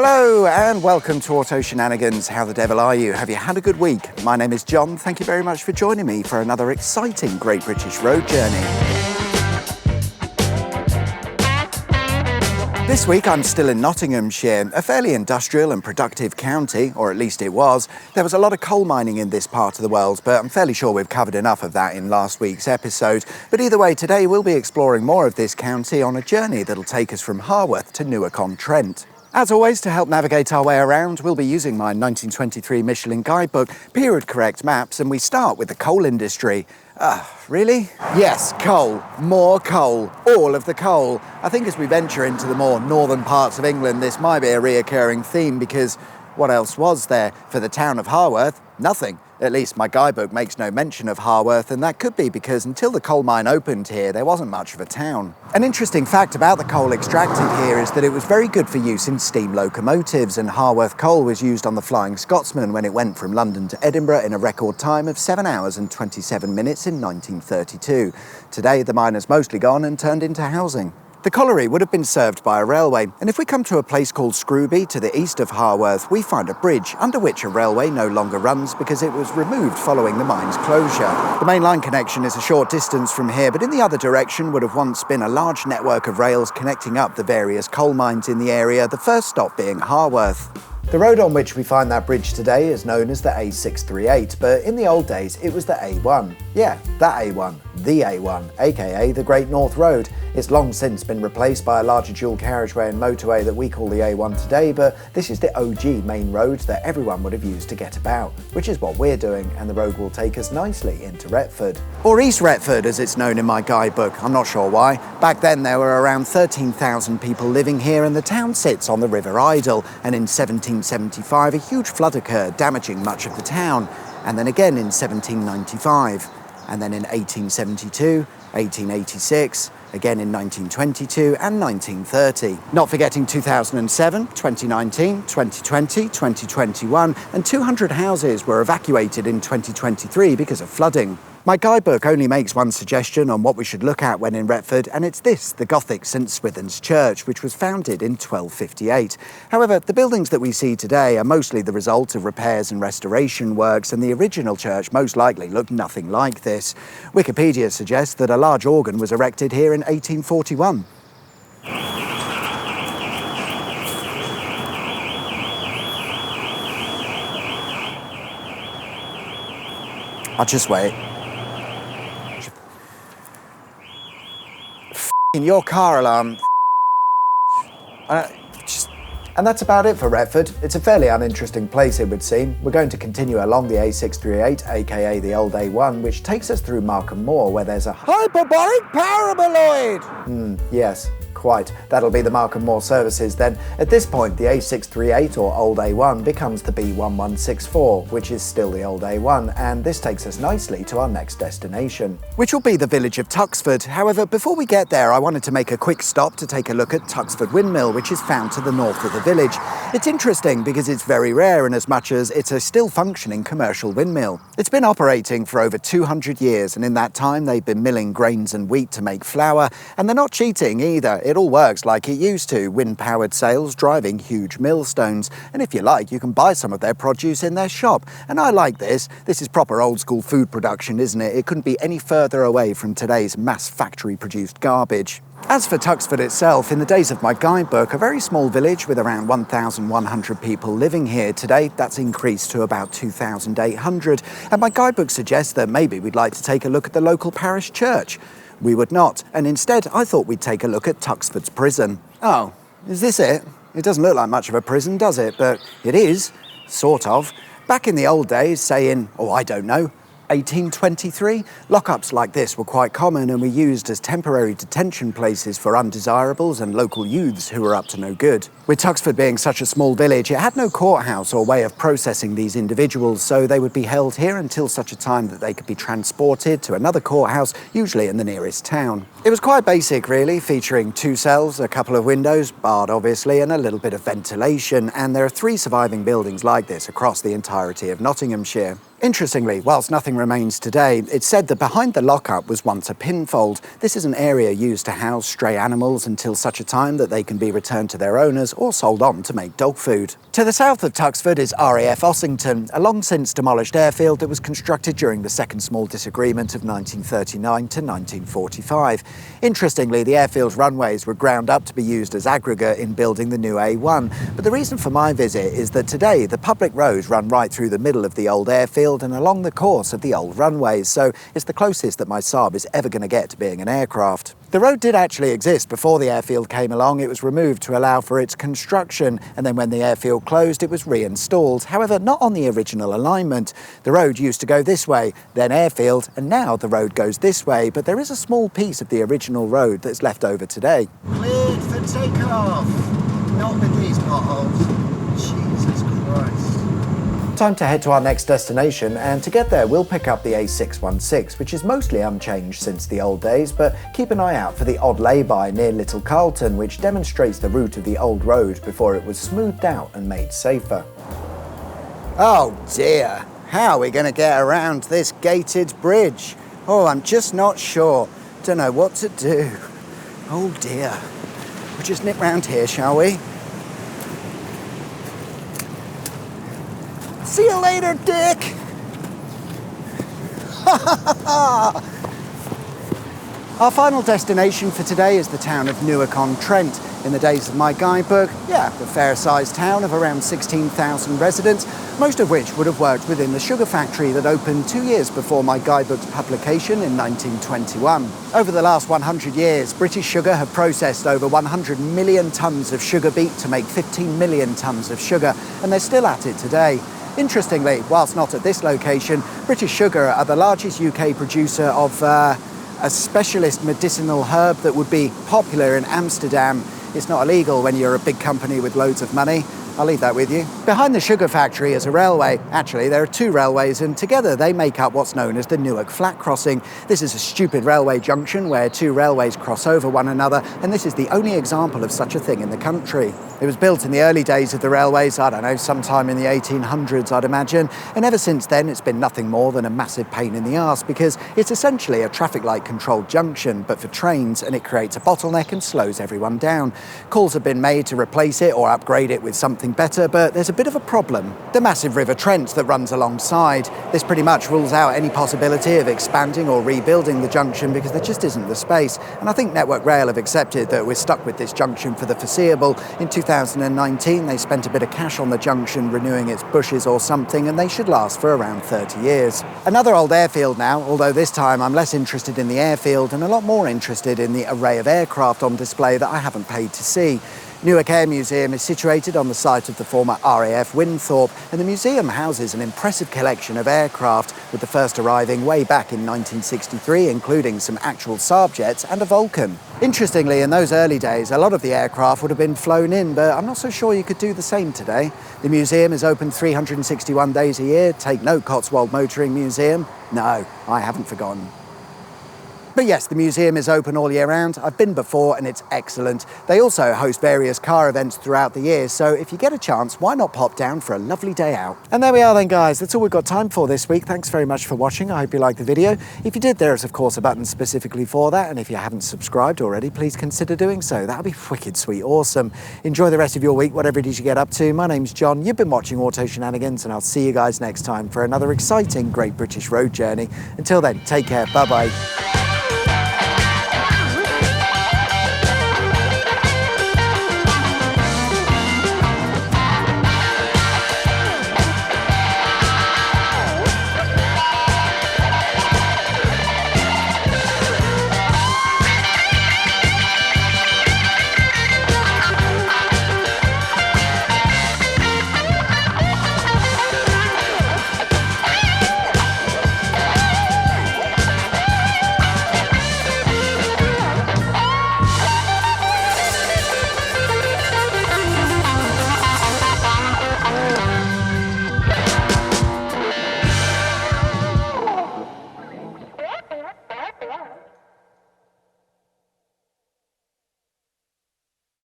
Hello and welcome to Auto Shenanigans. How the devil are you? Have you had a good week? My name is John. Thank you very much for joining me for another exciting Great British Road journey. This week I'm still in Nottinghamshire, a fairly industrial and productive county, or at least it was. There was a lot of coal mining in this part of the world, but I'm fairly sure we've covered enough of that in last week's episode. But either way, today we'll be exploring more of this county on a journey that'll take us from Harworth to Newark On Trent. As always, to help navigate our way around, we'll be using my 1923 Michelin guidebook, period-correct maps, and we start with the coal industry. Really? Yes, coal. More coal. All of the coal. I think as we venture into the more northern parts of England, this might be a reoccurring theme because what else was there for the town of Harworth? Nothing. At least my guidebook makes no mention of Harworth, and that could be because until the coal mine opened here, there wasn't much of a town. An interesting fact about the coal extracted here is that it was very good for use in steam locomotives, and Harworth coal was used on the Flying Scotsman when it went from London to Edinburgh in a record time of 7 hours and 27 minutes in 1932. Today, the mine has mostly gone and turned into housing. The colliery would have been served by a railway, and if we come to a place called Scrooby to the east of Harworth, we find a bridge under which a railway no longer runs because it was removed following the mine's closure. The main line connection is a short distance from here, but in the other direction would have once been a large network of rails connecting up the various coal mines in the area, the first stop being Harworth. The road on which we find that bridge today is known as the A638, but in the old days it was the A1. Yeah, that A1, the A1, aka the Great North Road. It's long since been replaced by a larger dual carriageway and motorway that we call the A1 today, but this is the OG main road that everyone would have used to get about, which is what we're doing, and the road will take us nicely into Retford. Or East Retford as it's known in my guidebook, I'm not sure why. Back then there were around 13,000 people living here and the town sits on the River Idle, and in 1775 a huge flood occurred, damaging much of the town, and then again in 1795, and then in 1872, 1886, again in 1922 and 1930. Not forgetting 2007, 2019, 2020, 2021, and 200 houses were evacuated in 2023 because of flooding. My guidebook only makes one suggestion on what we should look at when in Retford, and it's this, the Gothic St Swithin's Church, which was founded in 1258. However, the buildings that we see today are mostly the result of repairs and restoration works, and the original church most likely looked nothing like this. Wikipedia suggests that a large organ was erected here in 1841. I'll just wait. In your car alarm. And that's about it for Retford. It's a fairly uninteresting place, it would seem. We're going to continue along the A638, aka the old A1, which takes us through Markham Moor, where there's a hyperbolic paraboloid! Yes. Quite. That'll be the Markham Moor services then. At this point, the A638, or old A1, becomes the B1164, which is still the old A1, and this takes us nicely to our next destination, which will be the village of Tuxford. However, before we get there, I wanted to make a quick stop to take a look at Tuxford Windmill, which is found to the north of the village. It's interesting because it's very rare in as much as it's a still functioning commercial windmill. It's been operating for over 200 years, and in that time they've been milling grains and wheat to make flour, and they're not cheating either. It all works like it used to, wind-powered sails driving huge millstones, and if you like, you can buy some of their produce in their shop. And I like this. This is proper old-school food production, isn't it? It couldn't be any further away from today's mass factory-produced garbage. As for Tuxford itself, in the days of my guidebook, a very small village with around 1,100 people living here. Today, that's increased to about 2,800, and my guidebook suggests that maybe we'd like to take a look at the local parish church. We would not, and instead I thought we'd take a look at Tuxford's prison. Oh, is this it? It doesn't look like much of a prison, does it? But it is, sort of. Back in the old days, say in, I don't know, 1823, lockups like this were quite common and were used as temporary detention places for undesirables and local youths who were up to no good. With Tuxford being such a small village, it had no courthouse or way of processing these individuals, so they would be held here until such a time that they could be transported to another courthouse, usually in the nearest town. It was quite basic, really, featuring 2 cells, a couple of windows, barred obviously, and a little bit of ventilation, and there are 3 surviving buildings like this across the entirety of Nottinghamshire. Interestingly, whilst nothing remains today, it's said that behind the lockup was once a pinfold. This is an area used to house stray animals until such a time that they can be returned to their owners or sold on to make dog food. To the south of Tuxford is RAF Ossington, a long since demolished airfield that was constructed during the Second Small Disagreement of 1939 to 1945. Interestingly, the airfield's runways were ground up to be used as aggregate in building the new A1. But the reason for my visit is that today the public roads run right through the middle of the old airfield and along the course of the old runways, so it's the closest that my Saab is ever going to get to being an aircraft. The road did actually exist before the airfield came along. It was removed to allow for its construction, and then when the airfield closed, it was reinstalled. However, not on the original alignment. The road used to go this way, then airfield, and now the road goes this way, but there is a small piece of the original road that's left over today. Cleared for takeoff! Not with these potholes. Jesus Christ. Time to head to our next destination, and to get there we'll pick up the A616, which is mostly unchanged since the old days, but keep an eye out for the odd lay-by near Little Carlton, which demonstrates the route of the old road before it was smoothed out and made safer. Oh dear, how are we going to get around this gated bridge? Oh, I'm just not sure. Don't know what to do. Oh dear. We'll just nip round here, shall we? See you later, Dick! Our final destination for today is the town of Newark On Trent. In the days of my guidebook, a fair-sized town of around 16,000 residents, most of which would have worked within the sugar factory that opened 2 years before my guidebook's publication in 1921. Over the last 100 years, British Sugar have processed over 100 million tonnes of sugar beet to make 15 million tonnes of sugar, and they're still at it today. Interestingly, whilst not at this location, British Sugar are the largest UK producer of a specialist medicinal herb that would be popular in Amsterdam. It's not illegal when you're a big company with loads of money. I'll leave that with you. Behind the sugar factory is a railway. Actually, there are two railways, and together they make up what's known as the Newark Flat Crossing. This is a stupid railway junction where two railways cross over one another, and this is the only example of such a thing in the country. It was built in the early days of the railways, I don't know, sometime in the 1800s, I'd imagine, and ever since then it's been nothing more than a massive pain in the arse because it's essentially a traffic light controlled junction, but for trains, and it creates a bottleneck and slows everyone down. Calls have been made to replace it or upgrade it with something better, but there's a bit of a problem. The massive River Trent that runs alongside. This pretty much rules out any possibility of expanding or rebuilding the junction because there just isn't the space, and I think Network Rail have accepted that we're stuck with this junction for the foreseeable. In 2019, they spent a bit of cash on the junction renewing its bushes or something, and they should last for around 30 years. Another old airfield now, although this time I'm less interested in the airfield and a lot more interested in the array of aircraft on display that I haven't paid to see. Newark Air Museum is situated on the site of the former RAF Winthorpe, and the museum houses an impressive collection of aircraft, with the first arriving way back in 1963, including some actual Saab jets and a Vulcan. Interestingly, in those early days, a lot of the aircraft would have been flown in, but I'm not so sure you could do the same today. The museum is open 361 days a year. Take note, Cotswold Motoring Museum. No, I haven't forgotten. But yes, the museum is open all year round. I've been before and it's excellent. They also host various car events throughout the year, so if you get a chance, why not pop down for a lovely day out? And there we are then, guys. That's all we've got time for this week. Thanks very much for watching. I hope you liked the video. If you did, there is of course a button specifically for that, and if you haven't subscribed already, please consider doing so. That would be wicked sweet awesome. Enjoy the rest of your week, whatever it is you get up to. My name's John. You've been watching Auto Shenanigans, and I'll see you guys next time for another exciting Great British Road Journey. Until then, take care. Bye-bye.